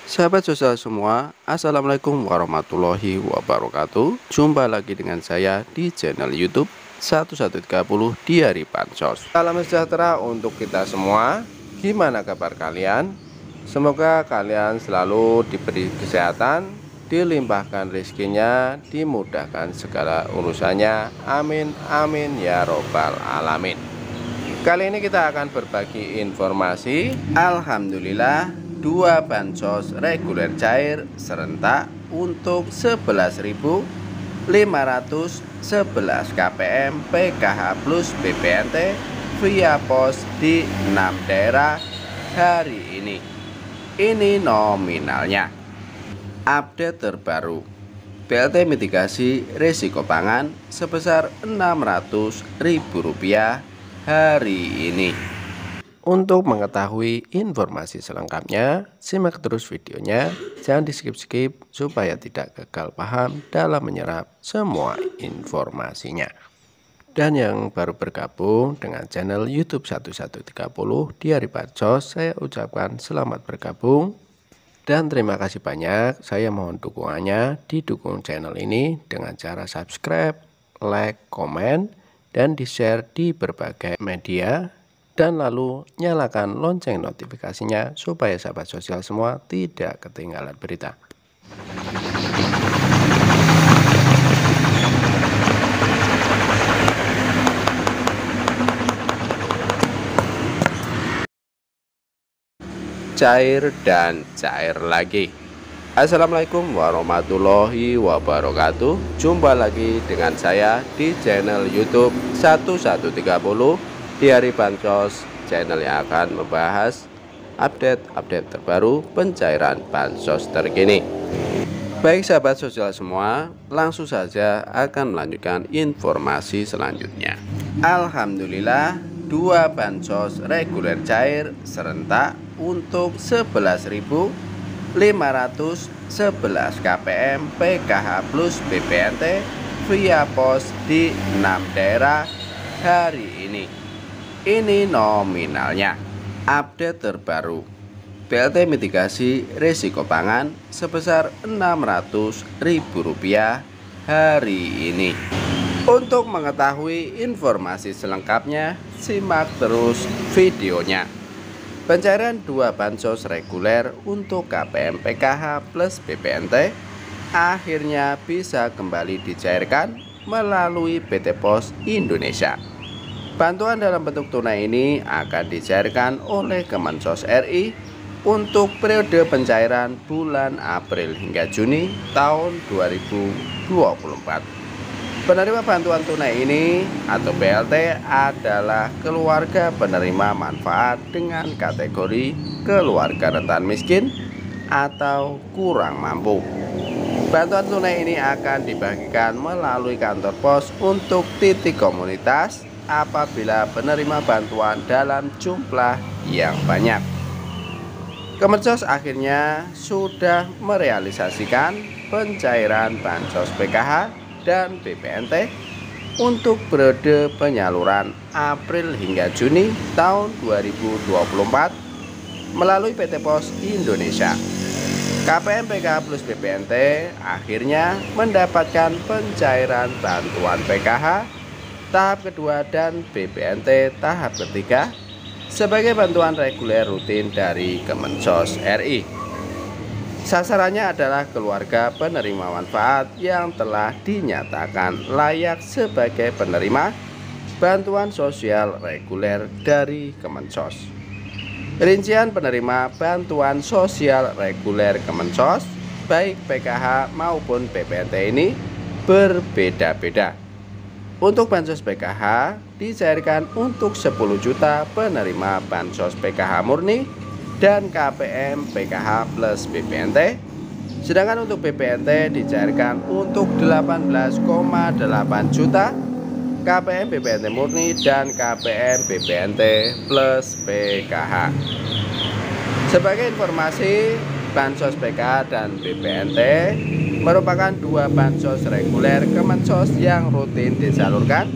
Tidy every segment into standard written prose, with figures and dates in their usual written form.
Sahabat sosial semua, Assalamualaikum warahmatullahi wabarakatuh. Jumpa lagi dengan saya di channel YouTube 1130 di hari Bansos. Salam sejahtera untuk kita semua. Gimana kabar kalian? Semoga kalian selalu diberi kesehatan, dilimpahkan rezekinya, dimudahkan segala urusannya. Amin amin ya robbal alamin. Kali ini kita akan berbagi informasi. Alhamdulillah, 2 bansos reguler cair serentak untuk 11.511 KPM PKH plus BPNT via pos di 6 daerah hari ini. Ini nominalnya. Update terbaru, BLT mitigasi risiko pangan sebesar Rp600.000 hari ini. Untuk mengetahui informasi selengkapnya, simak terus videonya, jangan di skip-skip supaya tidak gagal paham dalam menyerap semua informasinya. Dan yang baru bergabung dengan channel YouTube 1130 di hari Bansos, saya ucapkan selamat bergabung dan terima kasih banyak. Saya mohon dukungannya, didukung channel ini dengan cara subscribe, like, komen, dan di-share di berbagai media, dan lalu nyalakan lonceng notifikasinya supaya sahabat sosial semua tidak ketinggalan berita. Cair dan cair lagi. Assalamualaikum warahmatullahi wabarakatuh. Jumpa lagi dengan saya di channel YouTube 1130 di hari Bansos, channel yang akan membahas update terbaru pencairan bansos terkini. Baik sahabat sosial semua, langsung saja akan melanjutkan informasi selanjutnya. Alhamdulillah, 2 bansos reguler cair serentak untuk 11.511 KPM PKH plus BPNT via pos di 6 daerah hari ini. Ini nominalnya. Update terbaru, BLT mitigasi risiko pangan sebesar Rp600.000 hari ini. Untuk mengetahui informasi selengkapnya, simak terus videonya. Pencairan 2 bansos reguler untuk KPM PKH plus BPNT akhirnya bisa kembali dicairkan melalui PT Pos Indonesia. Bantuan dalam bentuk tunai ini akan dicairkan oleh Kemensos RI untuk periode pencairan bulan April hingga Juni tahun 2024. Penerima bantuan tunai ini atau BLT adalah keluarga penerima manfaat dengan kategori keluarga rentan miskin atau kurang mampu. Bantuan tunai ini akan dibagikan melalui kantor pos untuk titik komunitas apabila penerima bantuan dalam jumlah yang banyak. Kemensos akhirnya sudah merealisasikan pencairan bansos PKH dan BPNT untuk periode penyaluran April hingga Juni tahun 2024 melalui PT Pos Indonesia. KPM PKH plus BPNT akhirnya mendapatkan pencairan bantuan PKH tahap kedua dan BPNT tahap ketiga sebagai bantuan reguler rutin dari Kemensos RI. Sasarannya adalah keluarga penerima manfaat yang telah dinyatakan layak sebagai penerima bantuan sosial reguler dari Kemensos. Rincian penerima bantuan sosial reguler Kemensos, baik PKH maupun BPNT ini berbeda-beda. Untuk bansos PKH dicairkan untuk 10 juta penerima bansos PKH murni dan KPM PKH plus BPNT. Sedangkan untuk BPNT dicairkan untuk 18,8 juta KPM BPNT murni dan KPM BPNT plus PKH. Sebagai informasi, bansos PKH dan BPNT merupakan 2 bansos reguler Kemensos yang rutin disalurkan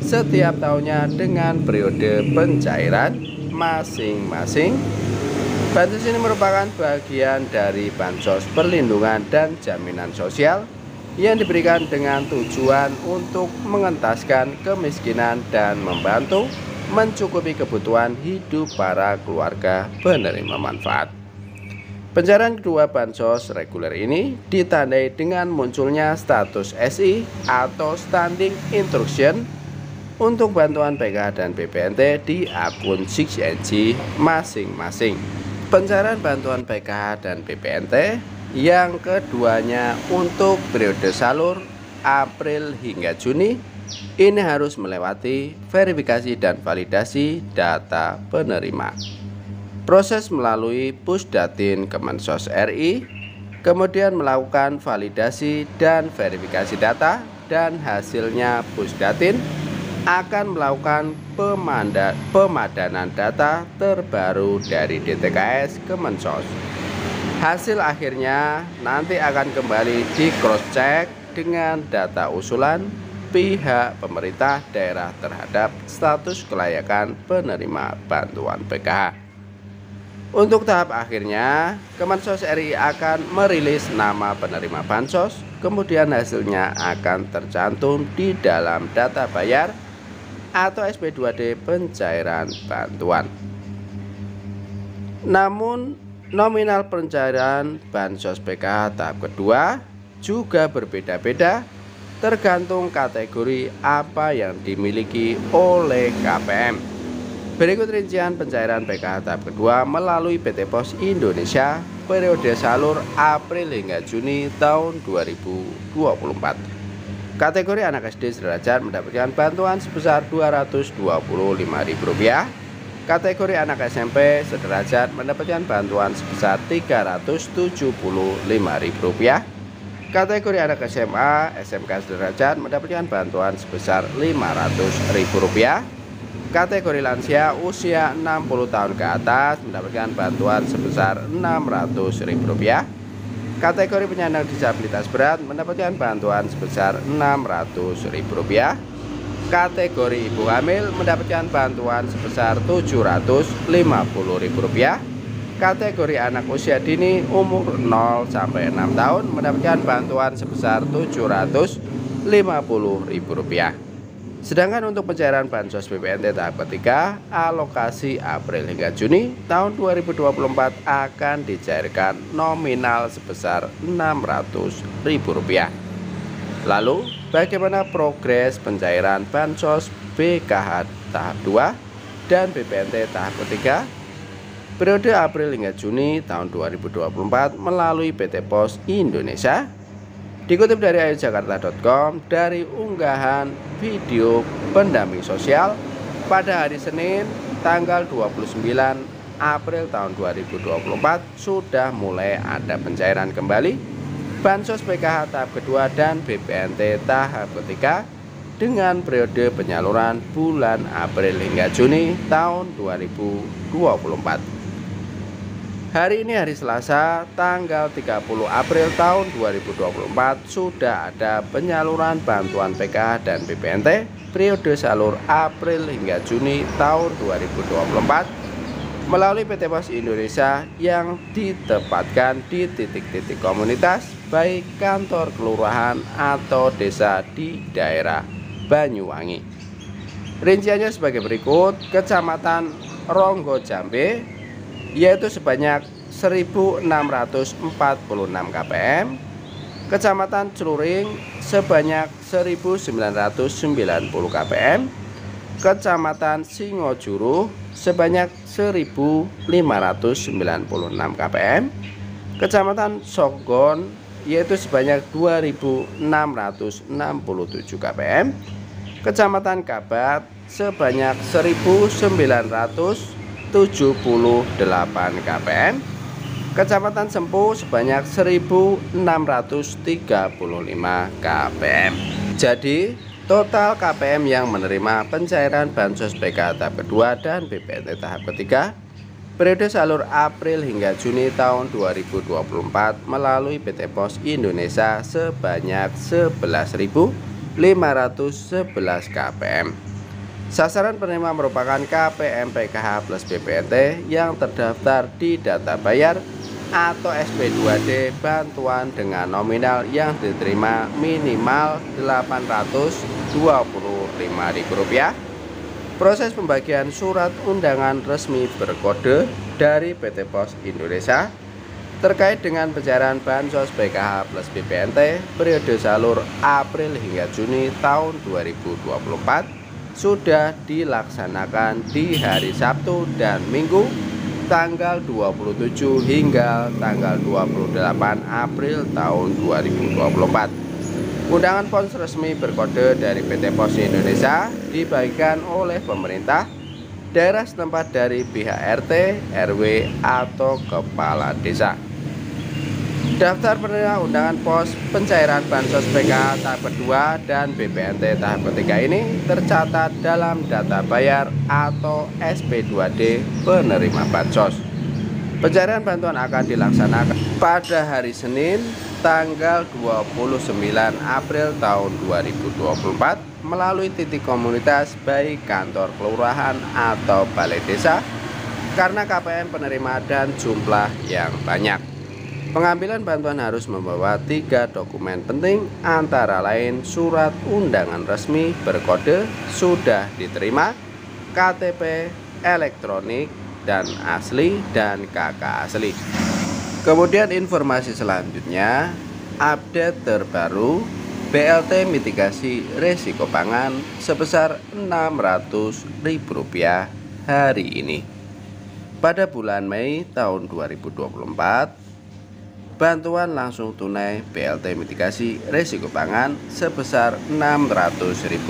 setiap tahunnya dengan periode pencairan masing-masing Bansos ini merupakan bagian dari bansos perlindungan dan jaminan sosial yang diberikan dengan tujuan untuk mengentaskan kemiskinan dan membantu mencukupi kebutuhan hidup para keluarga penerima manfaat. Pencairan kedua bansos reguler ini ditandai dengan munculnya status SI atau Standing Instruction untuk bantuan PKH dan BPNT di akun 6NG masing-masing. Pencairan bantuan PKH dan BPNT yang keduanya untuk periode salur April hingga Juni ini harus melewati verifikasi dan validasi data penerima. Proses melalui Pusdatin Kemensos RI, kemudian melakukan validasi dan verifikasi data, dan hasilnya Pusdatin akan melakukan pemadanan data terbaru dari DTKS Kemensos. Hasil akhirnya nanti akan kembali di cross check dengan data usulan pihak pemerintah daerah terhadap status kelayakan penerima bantuan PKH. Untuk tahap akhirnya, Kemensos RI akan merilis nama penerima bansos, kemudian hasilnya akan tercantum di dalam data bayar atau SP2D pencairan bantuan. Namun nominal pencairan bansos PKH tahap kedua juga berbeda-beda tergantung kategori apa yang dimiliki oleh KPM. Berikut rincian pencairan PKH tahap kedua melalui PT Pos Indonesia periode salur April hingga Juni tahun 2024. Kategori anak SD sederajat mendapatkan bantuan sebesar Rp225.000. Kategori anak SMP sederajat mendapatkan bantuan sebesar Rp375.000. Kategori anak SMA, SMK sederajat mendapatkan bantuan sebesar Rp500.000. Kategori lansia usia 60 tahun ke atas mendapatkan bantuan sebesar Rp600.000. Kategori penyandang disabilitas berat mendapatkan bantuan sebesar Rp600.000. Kategori ibu hamil mendapatkan bantuan sebesar Rp750.000. Kategori anak usia dini umur 0 sampai 6 tahun mendapatkan bantuan sebesar Rp750.000. Sedangkan untuk pencairan bansos BPNT tahap ketiga, alokasi April hingga Juni tahun 2024 akan dicairkan nominal sebesar Rp600.000. Lalu, bagaimana progres pencairan bansos PKH tahap 2 dan BPNT tahap ketiga periode April hingga Juni tahun 2024 melalui PT Pos Indonesia? Dikutip dari ayojakarta.com dari unggahan video pendamping sosial pada hari Senin tanggal 29 April tahun 2024 sudah mulai ada pencairan kembali bansos PKH tahap kedua dan BPNT tahap ketiga dengan periode penyaluran bulan April hingga Juni tahun 2024. Hari ini hari Selasa tanggal 30 April tahun 2024 sudah ada penyaluran bantuan PKH dan BPNT periode salur April hingga Juni tahun 2024 melalui PT Pos Indonesia yang ditempatkan di titik-titik komunitas baik kantor kelurahan atau desa di daerah Banyuwangi. Rinciannya sebagai berikut: Kecamatan Ronggo Jambe yaitu sebanyak 1.646 KPM, Kecamatan Celuring sebanyak 1.990 KPM, Kecamatan Singojuru sebanyak 1.596 KPM, Kecamatan Songgon yaitu sebanyak 2.667 KPM, Kecamatan Kabat sebanyak 1.978 KPM, Kecamatan Sempu sebanyak 1.635 KPM. Jadi total KPM yang menerima pencairan bansos PKH tahap kedua dan BPNT tahap ketiga periode salur April hingga Juni tahun 2024 melalui PT Pos Indonesia sebanyak 11.511 KPM. Sasaran penerima merupakan KPM PKH plus BPNT yang terdaftar di data bayar atau SP2D bantuan dengan nominal yang diterima minimal Rp825.000. Proses pembagian surat undangan resmi berkode dari PT Pos Indonesia terkait dengan pencairan Bansos PKH plus BPNT periode salur April hingga Juni tahun 2024 sudah dilaksanakan di hari Sabtu dan Minggu tanggal 27 hingga tanggal 28 April tahun 2024. Undangan pos resmi berkode dari PT Pos Indonesia dibagikan oleh pemerintah daerah setempat dari pihak RT, RW, atau kepala desa. Daftar penerima undangan pos pencairan Bansos PKH tahap kedua dan BPNT tahap ketiga ini tercatat dalam data bayar atau SP2D penerima Bansos. Pencairan bantuan akan dilaksanakan pada hari Senin tanggal 29 April tahun 2024 melalui titik komunitas baik kantor kelurahan atau balai desa karena KPM penerima dan jumlah yang banyak. Pengambilan bantuan harus membawa 3 dokumen penting antara lain surat undangan resmi berkode sudah diterima, KTP elektronik dan asli dan KK asli. Kemudian informasi selanjutnya, update terbaru BLT mitigasi resiko pangan sebesar Rp600.000 hari ini. Pada bulan Mei tahun 2024, bantuan langsung tunai BLT mitigasi risiko pangan sebesar Rp600.000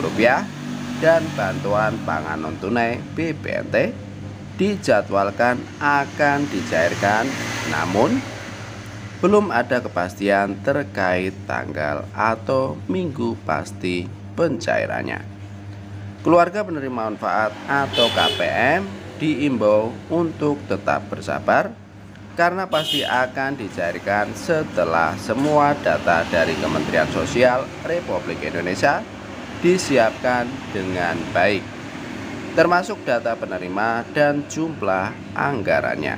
dan bantuan pangan non tunai BPNT dijadwalkan akan dicairkan, namun belum ada kepastian terkait tanggal atau minggu pasti pencairannya. Keluarga penerima manfaat atau KPM diimbau untuk tetap bersabar karena pasti akan dicairkan setelah semua data dari Kementerian Sosial Republik Indonesia disiapkan dengan baik, termasuk data penerima dan jumlah anggarannya.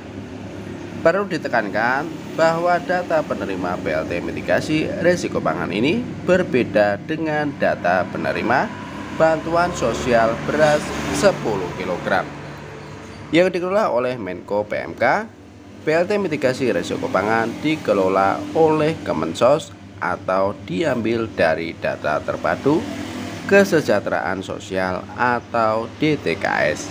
Perlu ditekankan bahwa data penerima BLT mitigasi risiko pangan ini berbeda dengan data penerima bantuan sosial beras 10 kg yang dikelola oleh Menko PMK. BLT mitigasi risiko pangan dikelola oleh Kemensos atau diambil dari data terpadu kesejahteraan sosial atau DTKS,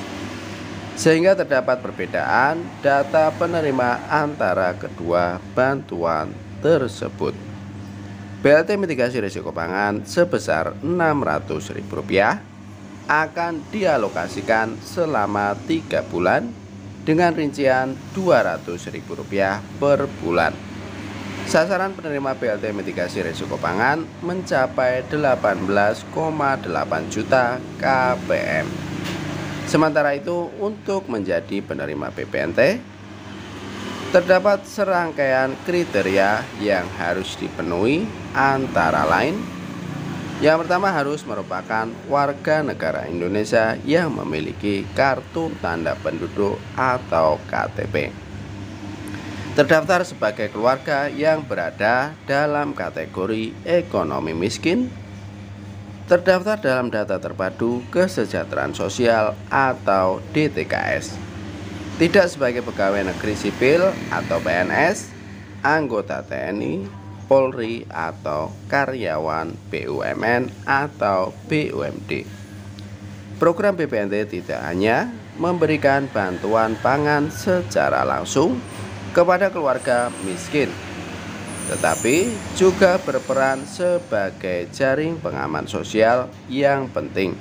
sehingga terdapat perbedaan data penerima antara kedua bantuan tersebut. BLT mitigasi risiko pangan sebesar Rp600.000 akan dialokasikan selama 3 bulan dengan rincian Rp200.000 per bulan. Sasaran penerima BLT mitigasi risiko pangan mencapai 18,8 juta KPM. Sementara itu, untuk menjadi penerima BPNT, terdapat serangkaian kriteria yang harus dipenuhi, antara lain: yang pertama, harus merupakan warga negara Indonesia yang memiliki kartu tanda penduduk atau KTP, terdaftar sebagai keluarga yang berada dalam kategori ekonomi miskin, terdaftar dalam data terpadu kesejahteraan sosial atau DTKS, tidak sebagai pegawai negeri sipil atau PNS, anggota TNI, Polri, atau karyawan BUMN atau BUMD. Program BPNT tidak hanya memberikan bantuan pangan secara langsung kepada keluarga miskin, tetapi juga berperan sebagai jaring pengaman sosial yang penting.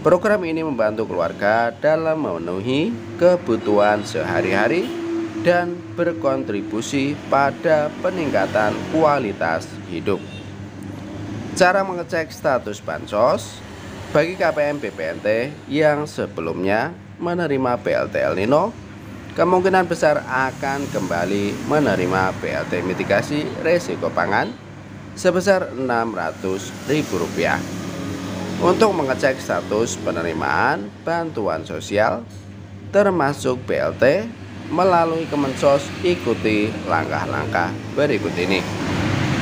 Program ini membantu keluarga dalam memenuhi kebutuhan sehari-hari dan berkontribusi pada peningkatan kualitas hidup. Cara mengecek status Bansos bagi KPM BPNT yang sebelumnya menerima BLT El Nino, kemungkinan besar akan kembali menerima BLT mitigasi risiko pangan sebesar Rp600.000. Untuk mengecek status penerimaan bantuan sosial termasuk BLT melalui Kemensos, ikuti langkah-langkah berikut ini.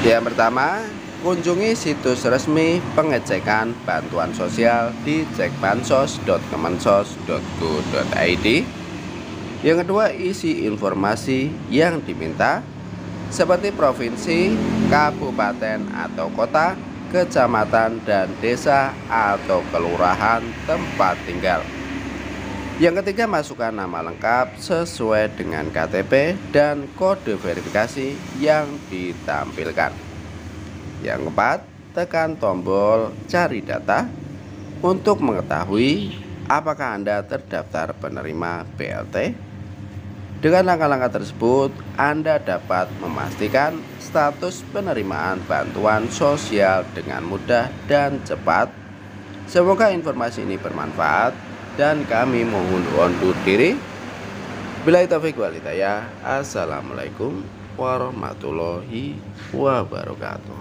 Yang pertama, kunjungi situs resmi pengecekan bantuan sosial di cekbansos.kemensos.go.id. Yang kedua, isi informasi yang diminta seperti provinsi, kabupaten atau kota, kecamatan dan desa atau kelurahan tempat tinggal. Yang ketiga, masukkan nama lengkap sesuai dengan KTP dan kode verifikasi yang ditampilkan. Yang keempat, tekan tombol cari data untuk mengetahui apakah Anda terdaftar penerima BLT. Dengan langkah-langkah tersebut, Anda dapat memastikan status penerimaan bantuan sosial dengan mudah dan cepat. Semoga informasi ini bermanfaat dan kami mohon undur diri. Billahi taufiq wal hidayah. Assalamualaikum warahmatullahi wabarakatuh.